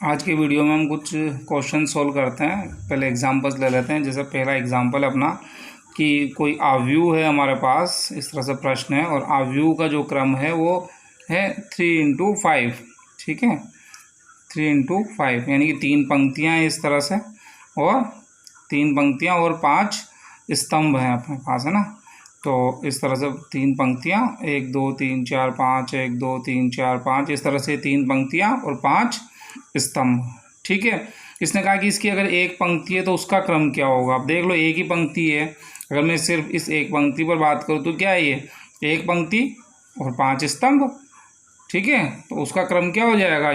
आज के वीडियो में हम कुछ क्वेश्चन सोल्व करते हैं। पहले एग्जांपल्स ले लेते हैं। जैसे पहला एग्जांपल अपना कि कोई आव्यूह है हमारे पास, इस तरह से प्रश्न है, और आव्यूह का जो क्रम है वो है 3 × 5। ठीक है, 3 × 5 यानी कि 3 पंक्तियां हैं इस तरह से, और 3 पंक्तियां और 5 स्तंभ हैं अपने पास, है ना। तो इस तरह से 3 पंक्तियां, 1 2 3 4 5, 1 2 3 4 5, इस तरह से 3 पंक्तियां और 5 स्तंभ। ठीक है, इसने कहा कि इसकी अगर एक पंक्ति है तो उसका क्रम क्या होगा। अब देख लो, एक ही पंक्ति है। अगर मैं सिर्फ इस एक पंक्ति पर बात करूँ तो क्या है, ये एक पंक्ति और 5 स्तंभ। ठीक है, तो उसका क्रम क्या हो जाएगा।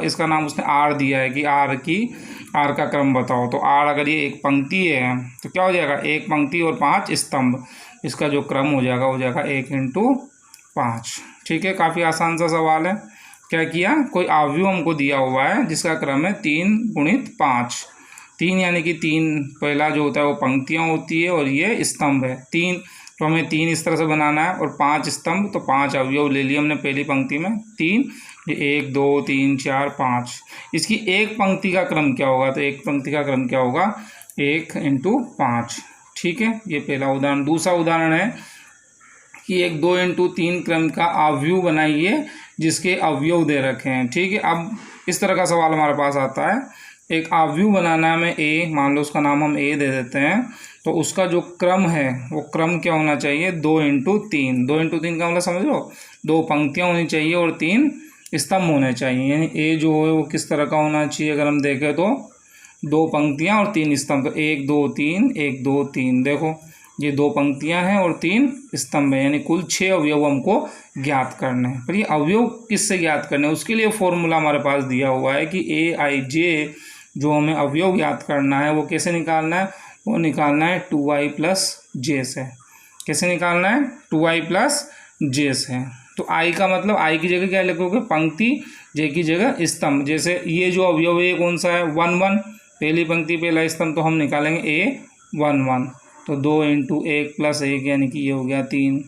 इसका नाम उसने आर दिया है कि आर का क्रम बताओ। तो आर अगर ये एक पंक्ति है तो क्या हो जाएगा, एक पंक्ति और 5 स्तंभ। इसका जो क्रम हो जाएगा 1 × 5। ठीक है, काफ़ी आसान सा सवाल है। क्या किया, कोई आव्यूह हमको दिया हुआ है जिसका क्रम है 3 × 5। 3 यानी कि 3 पहला जो होता है वो पंक्तियाँ होती है और ये स्तंभ है 3। तो हमें 3 इस तरह से बनाना है और 5 स्तंभ। तो 5 अवयव ले लिए हमने पहली पंक्ति में 3, ये 1 2 3 4 5। इसकी एक पंक्ति का क्रम क्या होगा, तो एक पंक्ति का क्रम क्या होगा, 1 × 5। ठीक है, ये पहला उदाहरण। दूसरा उदाहरण है कि एक 2 × 3 क्रम का आव्यूह बनाइए जिसके अवयव दे रखे हैं। ठीक है, अब इस तरह का सवाल हमारे पास आता है। एक आव्यूह बनाना है हमें ए, मान लो उसका नाम हम ए दे देते हैं। तो उसका जो क्रम है वो क्रम क्या होना चाहिए, 2 × 3। 2 × 3 का मतलब समझ लो, 2 पंक्तियाँ होनी चाहिए और 3 स्तंभ होने चाहिए। यानी ए जो है वो किस तरह का होना चाहिए, अगर हम देखें तो 2 पंक्तियाँ और 3 स्तंभ। तो 1 2 3 1 2 3, देखो ये 2 पंक्तियां हैं और 3 स्तंभ है, यानी कुल 6 अवयव हमको ज्ञात करने हैं। पर ये अवयव किससे ज्ञात करने हैं, उसके लिए फॉर्मूला हमारे पास दिया हुआ है कि AIJ जो हमें अवयव ज्ञात करना है वो कैसे निकालना है, वो निकालना है 2i + j से। कैसे निकालना है, 2i + j से। तो i का मतलब i की जगह क्या लिखोगे, पंक्ति, j की जगह स्तंभ। जैसे ये जो अवयव है कौन सा है, 1 1, पहली पंक्ति पहला स्तंभ, तो हम निकालेंगे A 1 1। तो 2 × 1 + 1 यानी कि ये हो गया 3।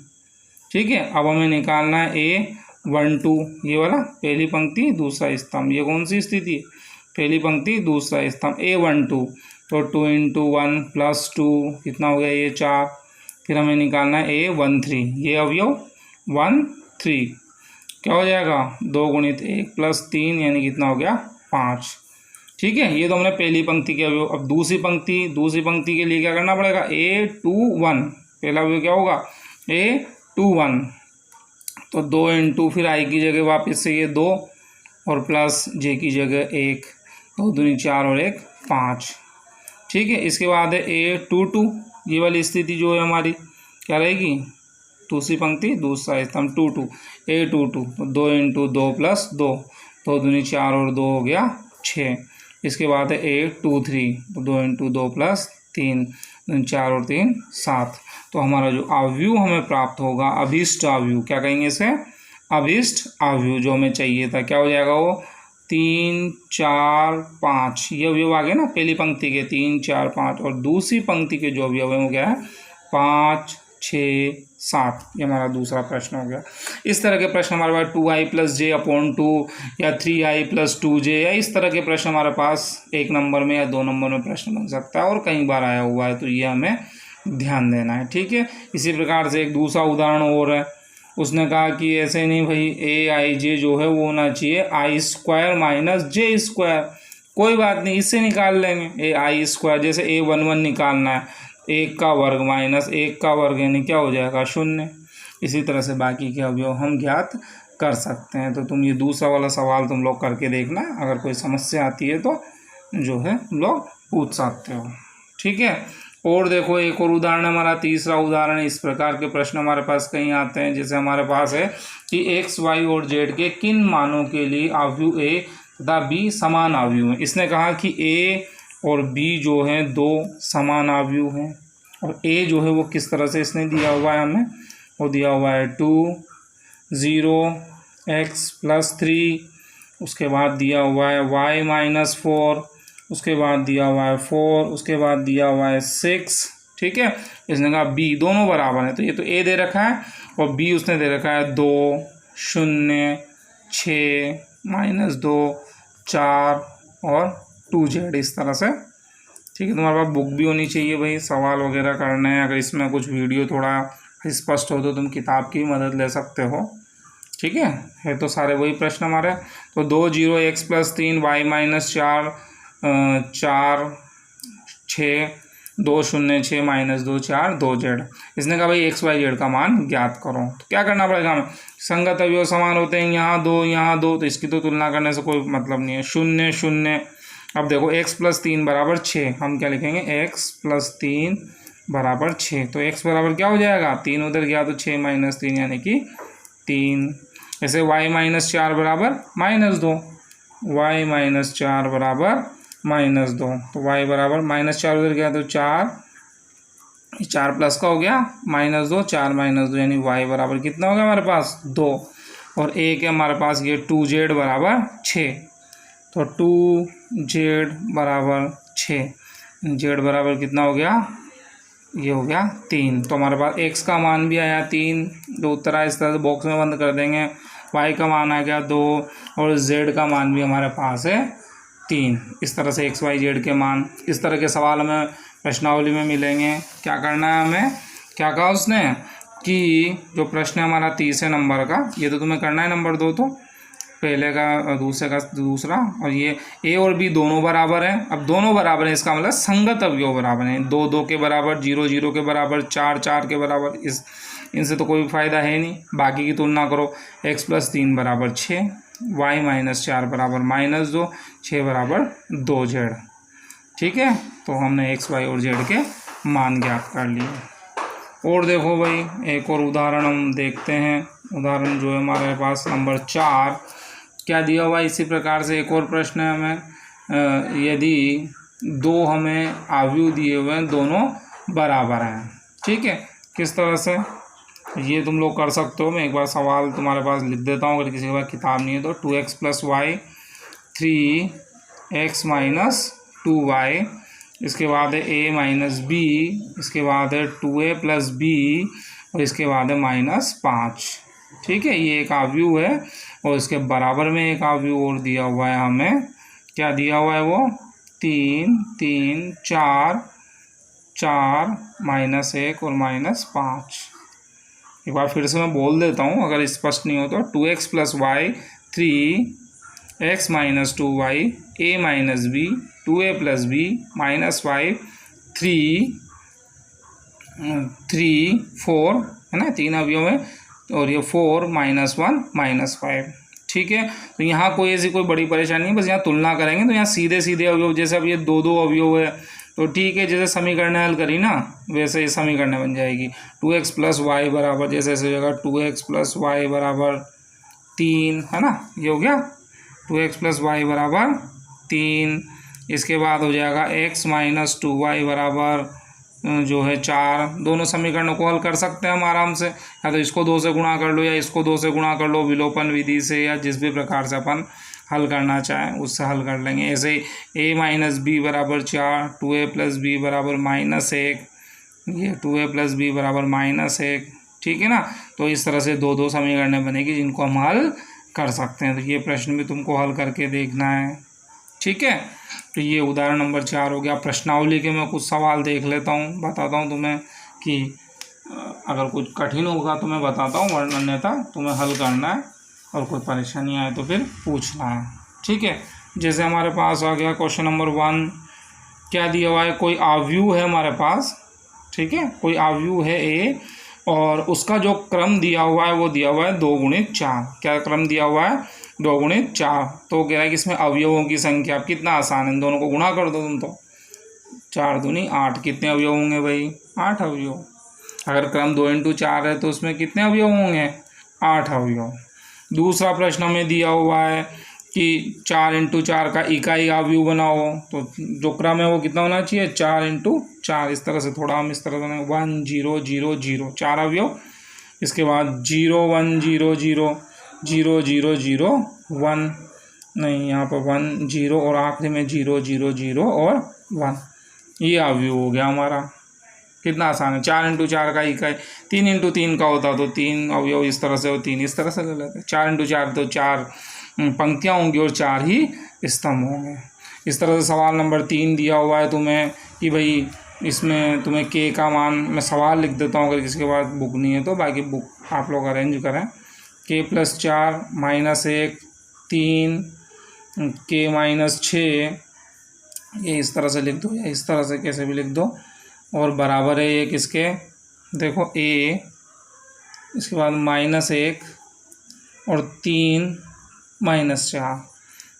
ठीक है, अब हमें निकालना है A 1 2, ये वाला पहली पंक्ति दूसरा स्तंभ। ये कौन सी स्थिति है, पहली पंक्ति दूसरा स्तंभ, A 1 2। तो 2 × 1 + 2 कितना हो गया, ये 4। फिर हमें निकालना है A 1 3, ये अवयव 1 3 क्या हो जाएगा, 2 × 1 + 3 यानी कितना हो गया, 5। ठीक है, ये तो हमने पहली पंक्ति के अवयव। अब दूसरी पंक्ति के लिए क्या करना पड़ेगा, A 2 1। पहला अवयव क्या होगा, A 2 1। तो 2 × फिर i की जगह वापस से ये 2 और प्लस j की जगह 1, 2 दूनी 4 और 1 5। ठीक है, इसके बाद है A 2 2, ये वाली स्थिति जो है हमारी क्या रहेगी, दूसरी पंक्ति दूसरा स्तंभ 2 2, A 2 2। तो 2 × 2 + 2, 2 दूनी 4 और 2 हो गया 6। इसके बाद है A 2 3, तो 2 × 2 + 3, 4 और 3 7। तो हमारा जो आव्यूह हमें प्राप्त होगा, अभीष्ट आव्यूह, क्या कहेंगे इसे, अभीष्ट आव्यूह जो हमें चाहिए था, क्या हो जाएगा, वो 3 4 5। ये अवयव आ गए ना, पहली पंक्ति के 3 4 5, और दूसरी पंक्ति के जो अवयव है वो क्या है, 5 6 7। ये हमारा दूसरा प्रश्न हो गया। इस तरह के प्रश्न हमारे पास 2i + j/2 या 3i + 2j, या इस तरह के प्रश्न हमारे पास 1 नंबर में या 2 नंबर में प्रश्न बन सकता है और कई बार आया हुआ है, तो ये हमें ध्यान देना है। ठीक है, इसी प्रकार से एक दूसरा उदाहरण और है। उसने कहा कि ऐसे नहीं भाई, AIJ जो है वो होना चाहिए i² - j²। कोई बात नहीं, इससे निकाल लेंगे ai²। जैसे A 1 1 निकालना है, 1 का वर्ग - 1 का वर्ग यानी क्या हो जाएगा, 0। इसी तरह से बाकी के अवयव हम ज्ञात कर सकते हैं। तो तुम ये दूसरा वाला सवाल तुम लोग करके देखना, अगर कोई समस्या आती है तो जो है तुम लोग पूछ सकते हो। ठीक है, और देखो एक और उदाहरण, हमारा तीसरा उदाहरण। इस प्रकार के प्रश्न हमारे पास कहीं आते हैं। जैसे हमारे पास है कि x y और z के किन मानों के लिए आव्यूह A तथा B समान आव्यूह हैं। इसने कहा कि A और B जो हैं 2 समान आव्यूह हैं, और A जो है वो किस तरह से इसने दिया हुआ है हमें, वो दिया हुआ है 2 0 x + 3, उसके बाद दिया हुआ है y - 4, उसके बाद दिया हुआ है 4, उसके बाद दिया हुआ है 6। ठीक है, इसने कहा B दोनों बराबर है। तो ये तो A दे रखा है और B उसने दे रखा है 2 0 6 - 2 4 और 2z इस तरह से। ठीक है, तुम्हारे पास बुक भी होनी चाहिए भाई, सवाल वगैरह करने हैं। अगर इसमें कुछ वीडियो थोड़ा स्पष्ट हो तो तुम किताब की मदद ले सकते हो। ठीक है तो सारे वही प्रश्न हमारे। तो 2 0 x + 3 y - 4 4 6 2 0 6 - 2 4 2z। इसने कहा भाई x y z का मान ज्ञात करो। तो क्या करना पड़ेगा हमें, संगत अवयव समान होते हैं, यहाँ 2 यहाँ 2, तो इसकी तो तुलना करने से कोई मतलब नहीं है। 0 0। अब देखो x + 3 = 6, हम क्या लिखेंगे x + 3 = 6। तो x बराबर क्या हो जाएगा, 3 उधर गया तो 6 - 3 यानी कि 3। ऐसे y - 4 = -2, y - 4 = -2। तो y बराबर -4 उधर गया तो 4, 4 प्लस का हो गया -2, 4 - 2 यानी y बराबर कितना हो गया हमारे पास 2। और एक है हमारे पास ये 2z = 6। तो 2z = 6, z बराबर कितना हो गया, ये हो गया 3। तो हमारे पास x का मान भी आया 3, जो उत्तर आया इस तरह से बॉक्स में बंद कर देंगे। y का मान आ गया 2 और z का मान भी हमारे पास है 3। इस तरह से x y z के मान इस तरह के सवाल हमें प्रश्नावली में मिलेंगे। क्या करना है हमें, क्या कहा उसने कि जो प्रश्न है हमारा 30 नंबर का, ये तो तुम्हें करना है नंबर 2, तो पहले का दूसरे का दूसरा, और ये a और b दोनों बराबर हैं। अब दोनों बराबर हैं इसका मतलब संगत अवयव बराबर हैं। 2 2 के बराबर, 0 0 के बराबर, 4 4 के बराबर, इनसे तो कोई फ़ायदा है नहीं। बाकी की तुलना करो, x + 3 = 6, y - 4 = -2, 6 = 2z। ठीक है, तो हमने x y और z के मान ज्ञात कर लिए। और देखो भाई एक और उदाहरण हम देखते हैं। उदाहरण जो है हमारे पास नंबर 4 क्या दिया हुआ है, इसी प्रकार से एक और प्रश्न है हमें। यदि 2 हमें अवयव दिए हुए हैं, दोनों बराबर हैं। ठीक है, किस तरह से ये तुम लोग कर सकते हो। मैं एक बार सवाल तुम्हारे पास लिख देता हूँ, अगर किसी के पास किताब नहीं है तो। 2x + y 3x - 2y, इसके बाद है a - b, इसके बाद है 2a + b, और इसके बाद है -5। ठीक है, ये एक अवयव है और इसके बराबर में एक अवयव और दिया हुआ है हमें। क्या दिया हुआ है वो, 3 3 4 4 -1 और -5। एक बार फिर से मैं बोल देता हूँ अगर स्पष्ट नहीं हो तो। 2x + y 3x - 2y a - b 2a + b -5 3 4 है ना, 3 अवयव है, और ये 4 -1 -5। ठीक है, तो यहाँ कोई ऐसी कोई बड़ी परेशानी है, बस यहाँ तुलना करेंगे तो यहाँ सीधे सीधे अवयव, जैसे अब ये 2 2 अवयव है तो ठीक है, जैसे समीकरण हल करी ना वैसे ये समीकरण बन जाएगी। 2x + y बराबर जैसे ऐसे हो जाएगा 2x + y = 3, है ना, ये हो गया 2x + y = 3। इसके बाद हो जाएगा x - 2y बराबर जो है 4। दोनों समीकरणों को हल कर सकते हैं हम आराम से, या तो इसको 2 से गुणा कर लो या इसको 2 से गुणा कर लो, विलोपन विधि से, या जिस भी प्रकार से अपन हल करना चाहें उससे हल कर लेंगे। ऐसे ही a - b = 4, 2a + b = -1, ये 2a + b = -1। ठीक है ना, तो इस तरह से 2 2 समीकरणें बनेगी जिनको हम हल कर सकते हैं। तो ये प्रश्न भी तुमको हल करके देखना है। ठीक है, तो ये उदाहरण नंबर 4 हो गया। प्रश्नावली के मैं कुछ सवाल देख लेता हूँ, बताता हूँ तुम्हें कि अगर कुछ कठिन होगा तो मैं बताता हूँ, वरना अन्यथा तुम्हें हल करना है, और कोई परेशानी आए तो फिर पूछना है। ठीक है, जैसे हमारे पास आ गया क्वेश्चन नंबर 1। क्या दिया हुआ है, कोई अवयव है हमारे पास। ठीक है, कोई अवयव है a, और उसका जो क्रम दिया हुआ है वो दिया हुआ है 2 × 4। क्या क्रम दिया हुआ है, 2 × 4। तो कह रहा है कि इसमें अवयवों की संख्या, कितना आसान है, इन दोनों को गुणा कर दो तुम। तो 4 दूनी 8, कितने अवयव होंगे भाई, 8 अवयव। अगर क्रम 2 × 4 है तो उसमें कितने अवयव होंगे, 8 अवयव। दूसरा प्रश्न हमें दिया हुआ है कि 4 × 4 का इकाई अवयव बनाओ, तो जो क्रम है वो कितना होना चाहिए, 4 × 4। इस तरह से थोड़ा हम इस तरह से 1 0 0 0 4 अवयव। इसके बाद 0 1 0 0 0 0 0 1, नहीं यहाँ पर 1 0 और आखिरी में 0 0 0 और 1। ये अवयव हो गया हमारा। कितना आसान है, 4 × 4 का इकाई, 3 × 3 का होता तो 3 अवयव इस तरह से, और 3 इस तरह से ले लेते। 4 × 4 तो 4 पंक्तियाँ होंगी और 4 ही स्तंभ होंगे। इस तरह से सवाल नंबर 3 दिया हुआ है तुम्हें कि भाई इसमें तुम्हें के का मान, मैं सवाल लिख देता हूँ अगर किसी के पास बुक नहीं है तो, बाकी बुक आप लोग अरेंज करें। के प्लस 4 माइनस 1 3 के माइनस 6, ये इस तरह से लिख दो या इस तरह से कैसे भी लिख दो, और बराबर है ये किसके, देखो ए, इसके बाद माइनस 1 और 3 माइनस 4।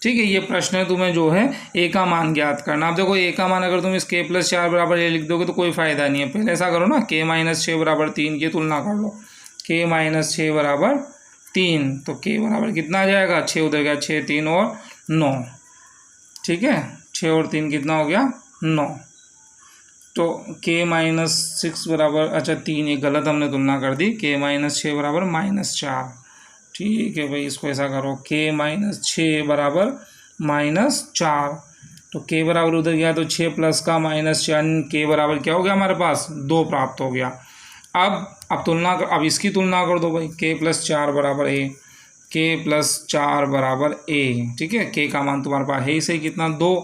ठीक है, ये प्रश्न है तुम्हें जो है ए का मान ज्ञात करना। अब देखो ए का मान अगर तुम इस के प्लस 4 बराबर ए लिख दोगे तो कोई फ़ायदा नहीं है। पहले ऐसा करो ना, के माइनस 6 बराबर 3 की तुलना कर लो। के माइनस 6 बराबर 3, तो के बराबर कितना आ जाएगा, 6 उधर गया, 6 3 और 9। ठीक है, 6 और 3 कितना हो गया, 9। तो के माइनस 6 बराबर, अच्छा 3, ये गलत हमने तुलना कर दी, के माइनस 6 बराबर माइनस 4। ठीक है भाई, इसको ऐसा करो, के माइनस 6 बराबर माइनस 4, तो के बराबर उधर गया तो 6 प्लस का माइनस 4, के बराबर क्या हो गया हमारे पास 2 प्राप्त हो गया। अब तुलना कर, अब इसकी तुलना कर दो भाई, के प्लस 4 बराबर ए, के प्लस 4 बराबर ए। ठीक है, के का मान तुम्हारे पास है ही सही कितना, 2,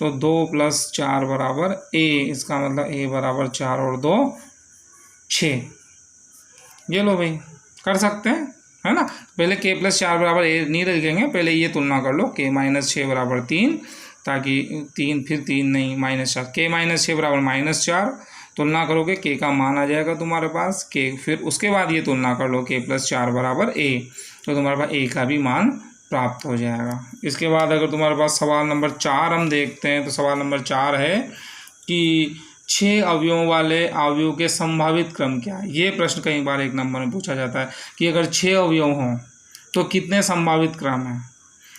तो 2 प्लस 4 बराबर ए, इसका मतलब ए बराबर 4 और 2 6। ये लो भाई, कर सकते हैं, है ना। पहले के प्लस 4 बराबर ए नहीं रखेंगे, पहले ये तुलना कर लो, के माइनस 6 बराबर 3, ताकि 3 फिर 3 नहीं माइनस 4, के माइनस 6 बराबर माइनस 4, तुलना करोगे के का मान आ जाएगा तुम्हारे पास के, फिर उसके बाद ये तुलना कर लो के प्लस 4 बराबर ए, तो तुम्हारे पास ए का भी मान प्राप्त हो जाएगा। इसके बाद अगर तुम्हारे पास सवाल नंबर 4 हम देखते हैं, तो सवाल नंबर 4 है कि 6 अवयवों वाले अवयव के संभावित क्रम क्या है। ये प्रश्न कई बार 1 नंबर में पूछा जाता है कि अगर 6 अवयव हों तो कितने संभावित क्रम हैं।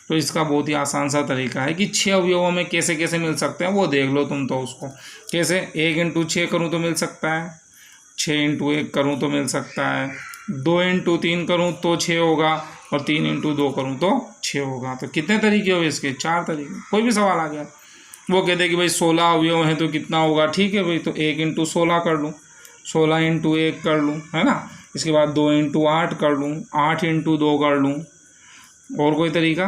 तो इसका बहुत ही आसान सा तरीका है कि 6 अवयवों में कैसे कैसे मिल सकते हैं वो देख लो तुम। तो उसको कैसे, 1 इंटू 6 करूँ तो मिल सकता है, 6 इंटू 1 करूँ तो मिल सकता है, 2 इंटू 3 करूँ तो 6 होगा, और 3 इंटू 2 करूँ तो 6 होगा। तो कितने तरीके हुए इसके, 4 तरीके। कोई भी सवाल आ गया वो कहते हैं कि भाई 16 अवयव हैं तो कितना होगा, ठीक है भाई, तो 1 इंटू 16 कर लूँ, 16 इंटू 1 कर लूँ, है ना। इसके बाद 2 इंटू 8 कर लूँ, 8 इंटू 2 कर लूँ। और कोई तरीका,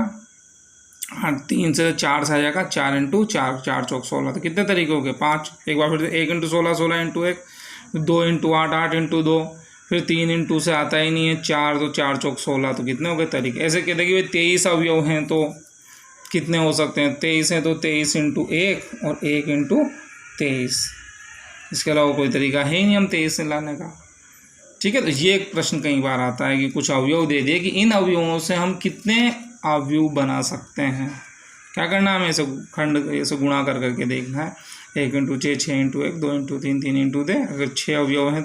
हाँ 3 से 4 से आ जाएगा, 4 इंटू 4, 4 चौक 16, तो कितने तरीके हो गए, 5। एक बार फिर 1 इंटू 16, 16 इंटू 1, 2 इंटू 8, 8 इंटू 2, फिर 3 इंटू से आता ही नहीं है 4, तो 4 चौक 16, तो कितने हो गए तरीके। ऐसे कहते हैं कि भाई 23 अवयव हैं तो कितने हो सकते हैं, 23 हैं तो 23 इंटू 1 और 1 इंटू 23। इसके अलावा कोई तरीका है ही नहीं हम 23 से लाने का। ठीक है, तो ये एक प्रश्न कई बार आता है कि कुछ अवयव दे दिए कि इन अवयवों से हम कितने अवयव बना सकते हैं। क्या करना है, हमें ऐसे खंड ऐसे गुणा कर करके देखना है, 1 इंटू 6, 6 इंटू 1, 2 इंटू 3, 3 इंटू 2। अगर 6 अवयव हैं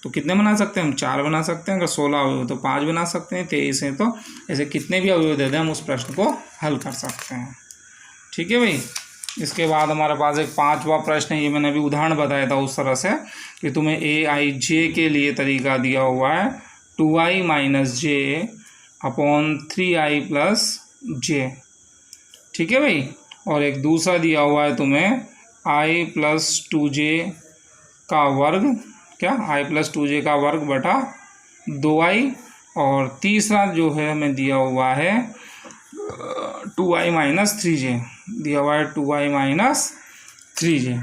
तो कितने बना सकते हैं हम, 4 बना सकते हैं। अगर 16 अवयव तो 5 बना सकते हैं, 23 हैं तो ऐसे कितने भी अवयव दे दें हम उस प्रश्न को हल कर सकते हैं। ठीक है भाई। इसके बाद हमारे पास एक 5वां प्रश्न है, ये मैंने अभी उदाहरण बताया था उस तरह से कि तुम्हें AIJ के लिए तरीका दिया हुआ है 2i minus J upon 3i plus J. ठीक है भाई। और एक दूसरा दिया हुआ है तुम्हें i प्लस 2j का वर्ग, क्या i प्लस 2j का वर्ग बटा 2i। और तीसरा जो है हमें दिया हुआ है 2i माइनस 3j, दिया हुआ है 2i माइनस 3j।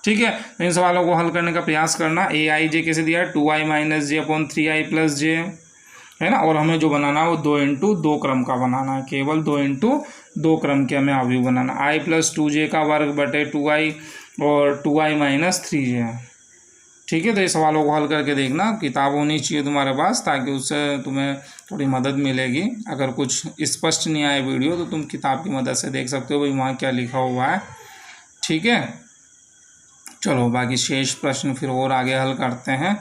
ठीक है, इन सवालों को हल करने का प्रयास करना। AIJ कैसे दिया है, 2i minus J upon 3i plus J, है ना। और हमें जो बनाना है वो 2 इंटू 2 क्रम का बनाना है, केवल 2 इंटू 2 क्रम के हमें अवयव बनाना। i प्लस 2j का वर्ग बटे 2i और 2i माइनस 3j। ठीक है, तो ये सवालों को हल करके देखना। किताब होनी चाहिए तुम्हारे पास ताकि उससे तुम्हें थोड़ी मदद मिलेगी। अगर कुछ स्पष्ट नहीं आए वीडियो तो तुम किताब की मदद से देख सकते हो भाई वहाँ क्या लिखा हुआ है। ठीक है, चलो बाकी शेष प्रश्न फिर और आगे हल करते हैं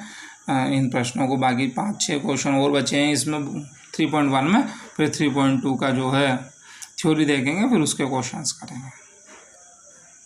इन प्रश्नों को। बाकी 5-6 क्वेश्चन और बचे हैं इसमें 3.1 में, फिर 3.2 का जो है थ्योरी देखेंगे, फिर उसके क्वेश्चंस करेंगे।